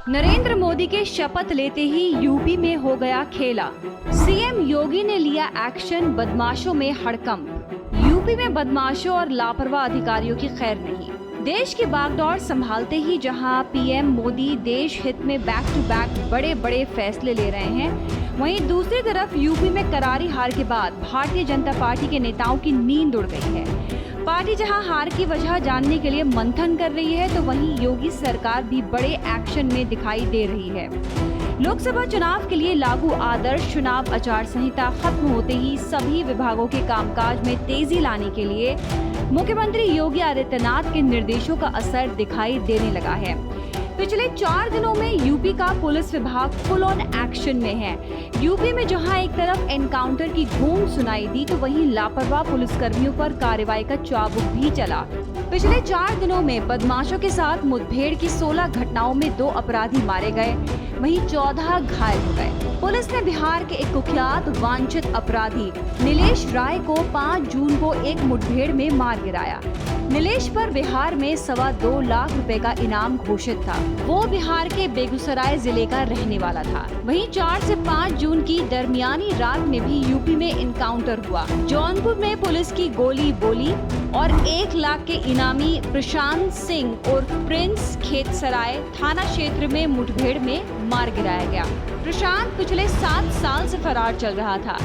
नरेंद्र मोदी के शपथ लेते ही यूपी में हो गया खेला। सीएम योगी ने लिया एक्शन, बदमाशों में हड़कंप। यूपी में बदमाशों और लापरवाह अधिकारियों की खैर नहीं। देश की बागडोर संभालते ही जहां पीएम मोदी देश हित में बैक टू बैक बड़े बड़े फैसले ले रहे हैं, वहीं दूसरी तरफ यूपी में करारी हार के बाद भारतीय जनता पार्टी के नेताओं की नींद उड़ गई है। पार्टी जहां हार की वजह जानने के लिए मंथन कर रही है, तो वहीं योगी सरकार भी बड़े एक्शन में दिखाई दे रही है। लोकसभा चुनाव के लिए लागू आदर्श चुनाव आचार संहिता खत्म होते ही सभी विभागों के कामकाज में तेजी लाने के लिए मुख्यमंत्री योगी आदित्यनाथ के निर्देशों का असर दिखाई देने लगा है। पिछले 4 दिनों में यूपी का पुलिस विभाग फुल ऑन एक्शन में है। यूपी में जहां एक तरफ एनकाउंटर की गूंज सुनाई दी, तो वहीं लापरवाह पुलिसकर्मियों पर कार्रवाई का चाबुक भी चला। पिछले 4 दिनों में बदमाशों के साथ मुठभेड़ की 16 घटनाओं में 2 अपराधी मारे गए, वहीं 14 घायल हो गए। पुलिस ने बिहार के एक कुख्यात वांछित अपराधी नीलेश राय को 5 जून को एक मुठभेड़ में मार गिराया। नीलेश पर बिहार में 2.25 लाख रुपए का इनाम घोषित था। वो बिहार के बेगूसराय जिले का रहने वाला था। वहीं 4 से 5 जून की दरमियानी रात में भी यूपी में इनकाउंटर हुआ। जौनपुर में पुलिस की गोली बोली और 1 लाख के इनामी प्रशांत सिंह और प्रिंस खेतसराय थाना क्षेत्र में मुठभेड़ में मार गिराया गया। प्रशांत पिछले 7 साल से फरार चल रहा था।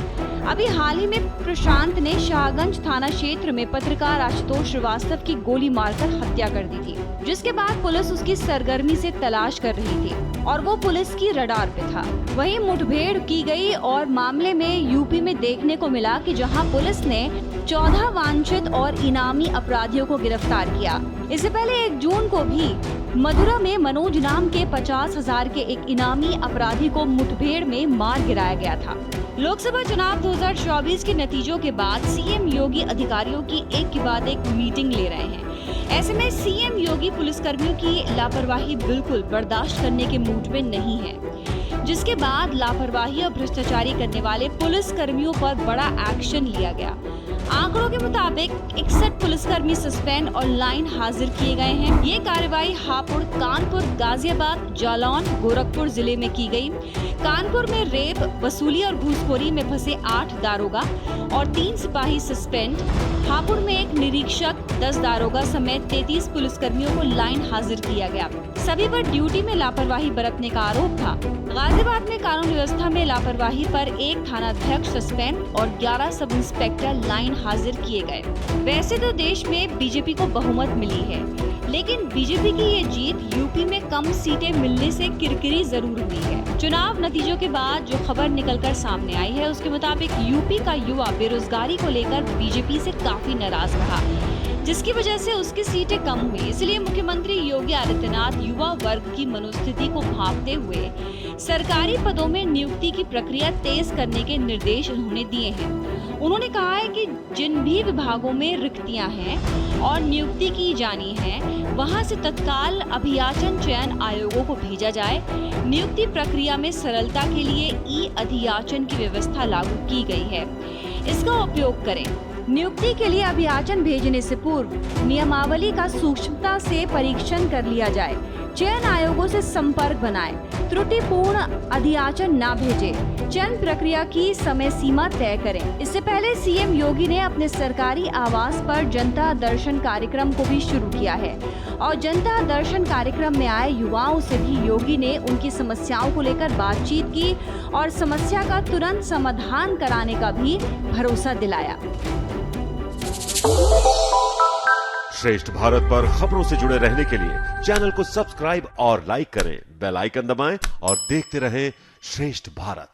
अभी हाल ही में प्रशांत ने शाहगंज थाना क्षेत्र में पत्रकार आशुतोष श्रीवास्तव की गोली मारकर हत्या कर दी थी, जिसके बाद पुलिस उसकी सरगर्मी से तलाश कर रही थी और वो पुलिस की रडार पे था। वहीं मुठभेड़ की गई और मामले में यूपी में देखने को मिला कि जहां पुलिस ने 14 वांछित और इनामी अपराधियों को गिरफ्तार किया। इससे पहले 1 जून को भी मथुरा में मनोज नाम के 50,000 के एक इनामी अपराधी को मुठभेड़ में मार गिराया गया था। लोकसभा चुनाव 2024 के नतीजों के बाद सीएम योगी अधिकारियों की एक के बाद एक मीटिंग ले रहे हैं। ऐसे में सीएम योगी पुलिसकर्मियों की लापरवाही बिल्कुल बर्दाश्त करने के मूड में नहीं है, जिसके बाद लापरवाही और भ्रष्टाचारी करने वाले पुलिसकर्मियों पर बड़ा एक्शन लिया गया। आंकड़ों के मुताबिक 61 पुलिसकर्मी सस्पेंड और लाइन हाजिर किए गए हैं। ये कार्रवाई हापुड़, कानपुर, गाजियाबाद, जालौन, गोरखपुर जिले में की गई। कानपुर में रेप, वसूली और घूसखोरी में फंसे 8 दारोगा और 3 सिपाही सस्पेंड। हापुड़ में एक निरीक्षक, 10 दारोगा समेत 33 पुलिसकर्मियों को लाइन हाजिर किया गया। सभी पर ड्यूटी में लापरवाही बरतने का आरोप था। गाजियाबाद में कानून व्यवस्था में लापरवाही पर 1 थानाध्यक्ष सस्पेंड और 11 सब इंस्पेक्टर लाइन हाजिर किए गए। वैसे तो देश में बीजेपी को बहुमत मिली है, लेकिन बीजेपी की ये जीत यूपी में कम सीटें मिलने से किरकिरी जरूर हुई है। चुनाव नतीजों के बाद जो खबर निकलकर सामने आई है, उसके मुताबिक यूपी का युवा बेरोजगारी को लेकर बीजेपी से काफी नाराज रहा, जिसकी वजह से उसकी सीटें कम हुई। इसलिए मुख्यमंत्री योगी आदित्यनाथ युवा वर्ग की मनोस्थिति को भांपते हुए सरकारी पदों में नियुक्ति की प्रक्रिया तेज करने के निर्देश उन्होंने दिए हैं। उन्होंने कहा है कि जिन भी विभागों में रिक्तियां हैं और नियुक्ति की जानी है, वहां से तत्काल अभियाचन चयन आयोगों को भेजा जाए। नियुक्ति प्रक्रिया में सरलता के लिए ई-अधियाचन की व्यवस्था लागू की गई है, इसका उपयोग करें। नियुक्ति के लिए अभियाचन भेजने से पूर्व नियमावली का सूक्ष्मता से परीक्षण कर लिया जाए। चयन आयोगों से संपर्क बनाएं, त्रुटिपूर्ण अधियाचन न भेजें, चयन प्रक्रिया की समय सीमा तय करें। इससे पहले सीएम योगी ने अपने सरकारी आवास पर जनता दर्शन कार्यक्रम को भी शुरू किया है और जनता दर्शन कार्यक्रम में आए युवाओं से भी योगी ने उनकी समस्याओं को लेकर बातचीत की और समस्या का तुरंत समाधान कराने का भी भरोसा दिलाया। श्रेष्ठ भारत पर खबरों से जुड़े रहने के लिए चैनल को सब्सक्राइब और लाइक करें, बेल आइकन दबाएं और देखते रहें श्रेष्ठ भारत।